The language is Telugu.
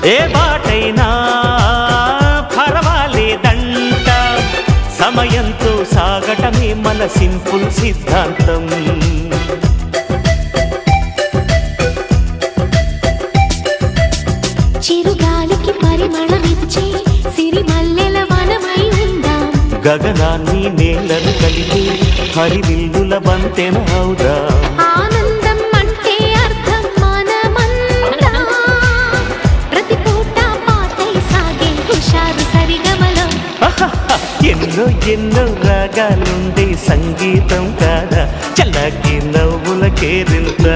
ఏ బాటైనా పర్వాలేదంట, సమయంతో సాగటమే మన సింపుల్ సిద్ధాంతం. చిరుగాలికి పరిమళమిచ్చే సిరిమల్లెల వనమై ఉందాం, గగనాన్ని నేలను కలిగి హరివిల్లుల బంతెన అవుదాం. ఆనందం అంటే అర్థం మనమంతా, ప్రతి పూట పాటై సాగే హుషారు సరిగమలో. ఎన్నో ఎన్నో రాగాలుండే సంగీతం కాదా, చల్లకి నవ్వుల కేరింత.